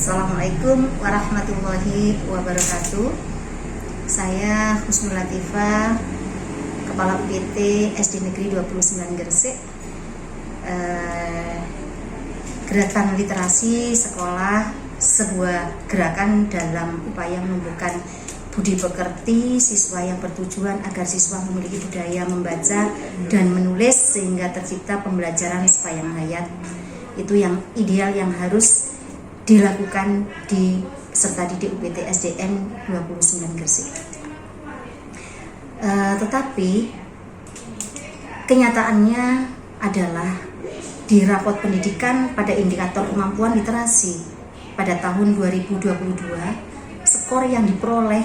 Assalamualaikum warahmatullahi wabarakatuh. Saya Husnul Latifah, Kepala UPT SD Negeri 29 Gresik. Gerakan literasi sekolah sebuah gerakan dalam upaya menumbuhkan budi pekerti siswa yang bertujuan agar siswa memiliki budaya membaca dan menulis sehingga tercipta pembelajaran sepanjang hayat. Itu yang ideal yang harus dilakukan di peserta didik UPT SDN 29 Gresik. Tetapi kenyataannya adalah di rapot pendidikan pada indikator kemampuan literasi pada tahun 2022 skor yang diperoleh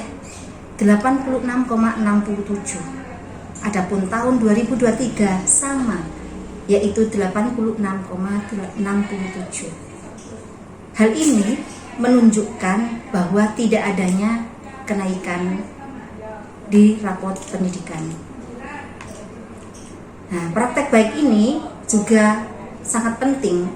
86,67. Adapun tahun 2023 sama, yaitu 86,67. Hal ini menunjukkan bahwa tidak adanya kenaikan di rapot pendidikan. Nah, praktek baik ini juga sangat penting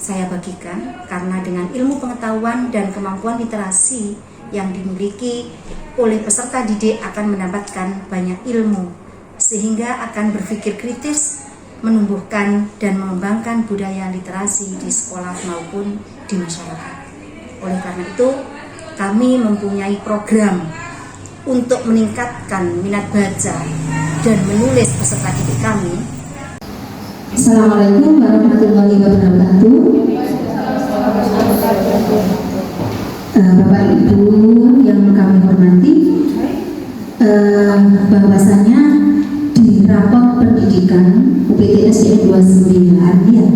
saya bagikan karena dengan ilmu pengetahuan dan kemampuan literasi yang dimiliki oleh peserta didik akan mendapatkan banyak ilmu sehingga akan berpikir kritis, menumbuhkan dan mengembangkan budaya literasi di sekolah maupun di masyarakat. Oleh karena itu, kami mempunyai program untuk meningkatkan minat baca dan menulis peserta didik kami. Assalamualaikum warahmatullahi wabarakatuh. Bapak Ibu yang kami hormati, bahwasanya di rapot pendidikan UPT SDN 29 ya,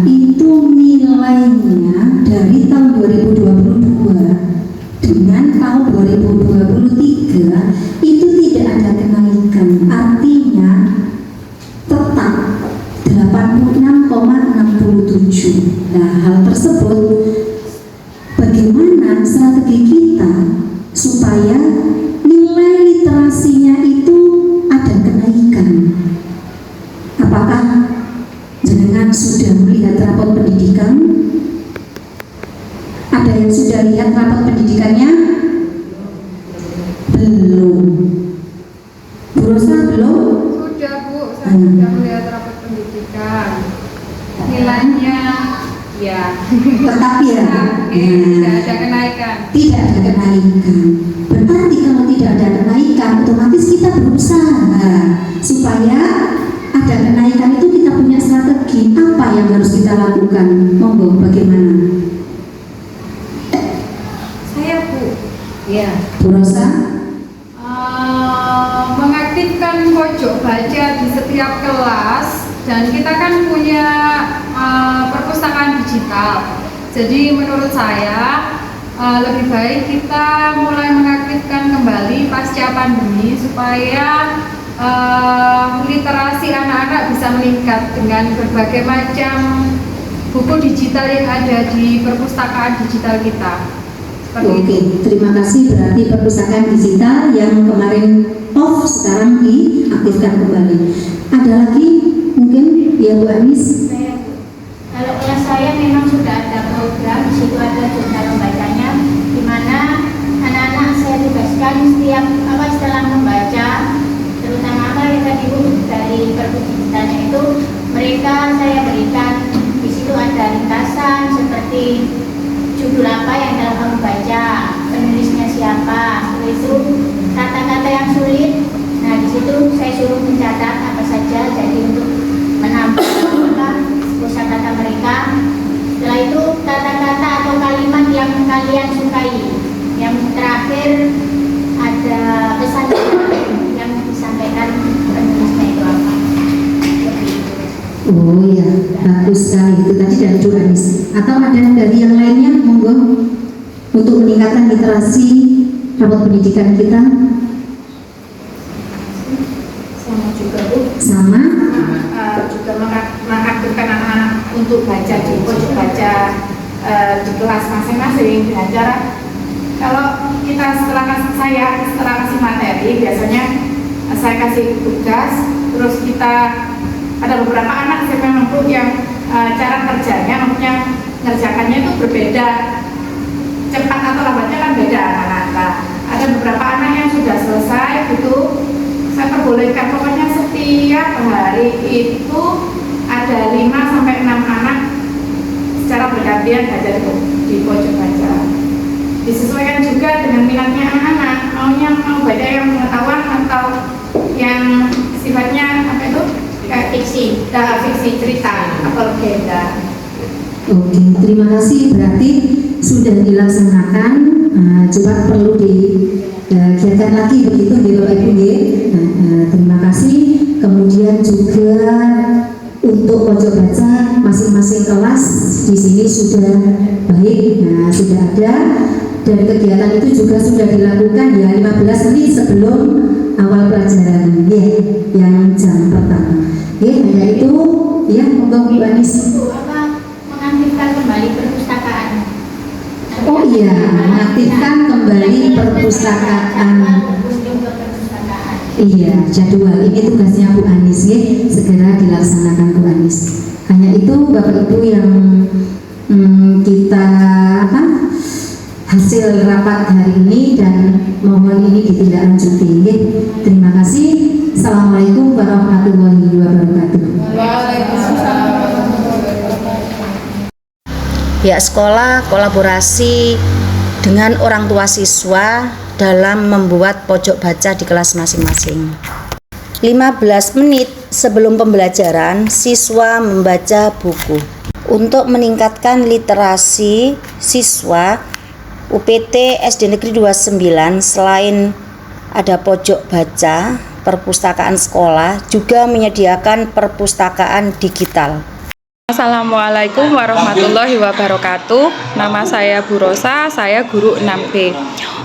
itu nilainya dari tahun 2022 dengan tahun 2023 itu tidak ada kenaikan, artinya tetap 86,67. Nah, hal tersebut bagaimana strategi kita supaya nilai literasinya itu ada kenaikan? Apakah jenengan sudah melihat rapot pendidikan? Ada yang sudah lihat rapot pendidikannya? Belum. Bu Rosa belum? Sudah Bu, saya sudah melihat rapot pendidikan. Nilainya ya Tetap ya? tidak ada kenaikan. Tidak ada kenaikan. Berarti kalau tidak ada kenaikan, otomatis kita berusaha supaya ada kenaikan. Itu kita punya strategi apa yang harus kita lakukan? Monggo, bagaimana? Saya Bu, ya, Bu Rosa? mengaktifkan pojok baca di setiap kelas, dan kita kan punya perpustakaan digital. Jadi menurut saya lebih baik kita mulai mengaktifkan kembali pasca pandemi supaya literasi anak-anak bisa meningkat dengan berbagai macam buku digital yang ada di perpustakaan digital kita. Oke, terima kasih. Berarti perpustakaan digital yang kemarin off sekarang diaktifkan kembali. Ada lagi mungkin ya Bu Anis? Kalau kelas saya memang sudah ada program, di situ ada jurnal membacanya, di mana anak-anak saya tugaskan setelah membaca, terutama yang tadi Bu dari perpustakaan digitalnya itu, mereka saya berikan di situ ada ringkasan seperti judul apa yang dalam membaca, penulisnya siapa, itu kata-kata yang sulit. Nah di situ saya suruh mencatat apa saja, jadi untuk menambah kosakata mereka. Setelah itu kata-kata atau kalimat yang kalian sukai. Yang terakhir ada pesan yang disampaikan penulisnya itu apa. Oh ya, bagus sekali. Itu tadi dari Bu Anis. Atau ada dari yang lainnya, monggo, untuk meningkatkan literasi rapot pendidikan kita. Sama juga Bu, Sama. juga mengaktifkan anak-anak untuk baca di pojok baca di kelas masing-masing dengan cara, kalau kita setelah kasih materi, biasanya saya kasih tugas, terus kita ada beberapa anak saya memang yang cara kerjanya maksudnya ngerjakannya itu berbeda, cepat atau lambatnya kan beda anak-anak. Nah, ada beberapa anak yang sudah selesai gitu, saya perbolehkan pokoknya setiap hari itu ada 5-6 anak secara bergantian baca di pojok baca. Disesuaikan juga dengan minatnya anak-anak, maunya mau baca yang pengetahuan atau yang sifatnya apa itu kayak fiksi cerita atau legenda. Oke, terima kasih. Berarti sudah dilaksanakan. Coba perlu digiatkan lagi begitu di Bapak Ibu. Terima kasih. Kemudian juga untuk pojok baca masing-masing kelas di sini sudah baik, sudah ada, dan kegiatan itu juga sudah dilakukan ya 15 menit sebelum awal pelajaran ya, yang jam pertama. Hanya itu ya, monggo Bu Anis. Mengaktifkan kembali perpustakaan. Oh iya, mengaktifkan kembali perpustakaan. Iya, jadwal ini tugasnya Bu Anis ya, segera dilaksanakan Bu Anis. Hanya itu Bapak Ibu yang kita hasil rapat hari ini, dan mohon ini ditindaklanjuti ya. Terima kasih. Assalamualaikum warahmatullahi wabarakatuh. Pihak sekolah kolaborasi dengan orang tua siswa dalam membuat pojok baca di kelas masing-masing. 15 menit sebelum pembelajaran, siswa membaca buku. Untuk meningkatkan literasi siswa, UPT SD Negeri 29 selain ada pojok baca, perpustakaan sekolah juga menyediakan perpustakaan digital. Assalamualaikum warahmatullahi wabarakatuh. Nama saya Bu Rosa, saya guru 6B.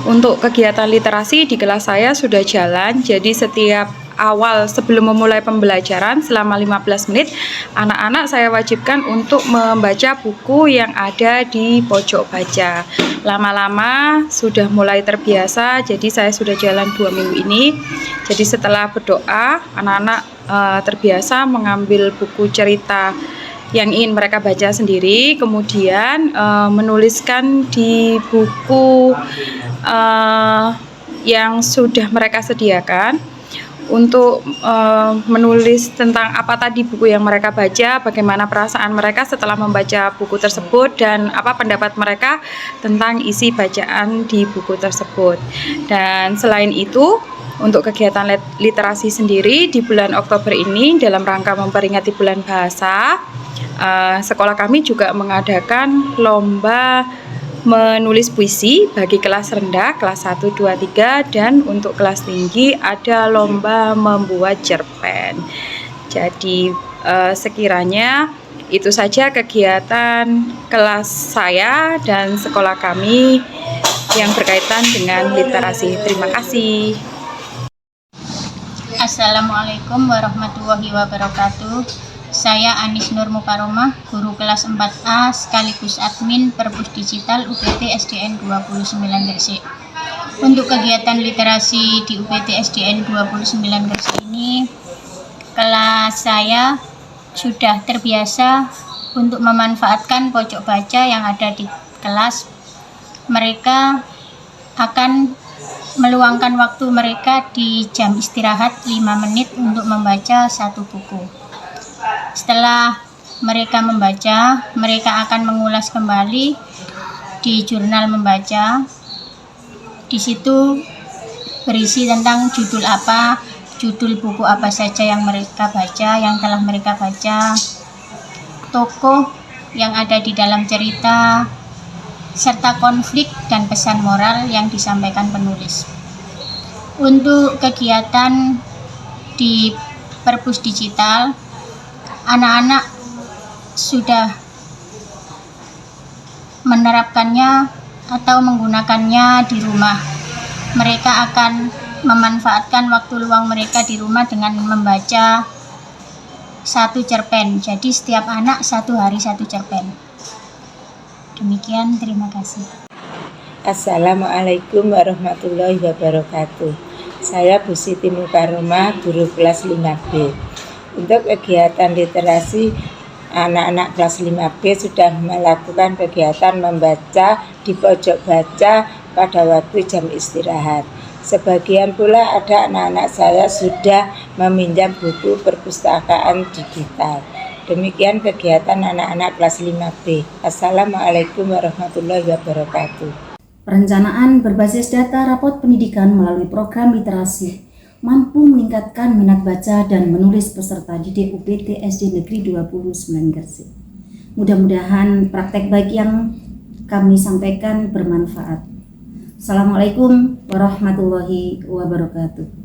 Untuk kegiatan literasi di kelas saya sudah jalan, jadi setiap awal sebelum memulai pembelajaran selama 15 menit, anak-anak saya wajibkan untuk membaca buku yang ada di pojok baca. Lama-lama sudah mulai terbiasa, jadi saya sudah jalan 2 minggu ini. Jadi setelah berdoa, anak-anak terbiasa mengambil buku cerita yang ingin mereka baca sendiri, kemudian menuliskan di buku yang sudah mereka sediakan untuk menulis tentang apa tadi buku yang mereka baca, bagaimana perasaan mereka setelah membaca buku tersebut, dan apa pendapat mereka tentang isi bacaan di buku tersebut. Dan selain itu, untuk kegiatan literasi sendiri di bulan Oktober ini dalam rangka memperingati bulan bahasa, sekolah kami juga mengadakan lomba menulis puisi bagi kelas rendah, kelas 1, 2, 3, dan untuk kelas tinggi ada lomba membuat cerpen. Jadi sekiranya itu saja kegiatan kelas saya dan sekolah kami yang berkaitan dengan literasi. Terima kasih. Assalamualaikum warahmatullahi wabarakatuh. Saya Anis Nur Mukaromah, guru kelas 4A sekaligus admin Perpus Digital UPT SDN 29 Gresik. Untuk kegiatan literasi di UPT SDN 29 Gresik ini, kelas saya sudah terbiasa untuk memanfaatkan pojok baca yang ada di kelas. Mereka akan meluangkan waktu mereka di jam istirahat 5 menit untuk membaca satu buku. Setelah mereka membaca, mereka akan mengulas kembali di jurnal membaca. Di situ berisi tentang judul apa, judul buku apa saja yang mereka baca, yang telah mereka baca, tokoh yang ada di dalam cerita, serta konflik dan pesan moral yang disampaikan penulis. Untuk kegiatan di Perpus Digital, anak-anak sudah menerapkannya atau menggunakannya di rumah. Mereka akan memanfaatkan waktu luang mereka di rumah dengan membaca satu cerpen. Jadi setiap anak 1 hari 1 cerpen. Demikian, terima kasih. Assalamualaikum warahmatullahi wabarakatuh. Saya Bu Siti Mukaromah, guru kelas 5B. Untuk kegiatan literasi anak-anak kelas 5B sudah melakukan kegiatan membaca di pojok baca pada waktu jam istirahat. Sebagian pula ada anak-anak saya sudah meminjam buku perpustakaan digital. Demikian kegiatan anak-anak kelas 5B. Assalamualaikum warahmatullahi wabarakatuh. Perencanaan berbasis data rapot pendidikan melalui program literasi mampu meningkatkan minat baca dan menulis peserta didik UPT SD Negeri 29 Gresik. Mudah-mudahan praktek baik yang kami sampaikan bermanfaat. Assalamualaikum warahmatullahi wabarakatuh.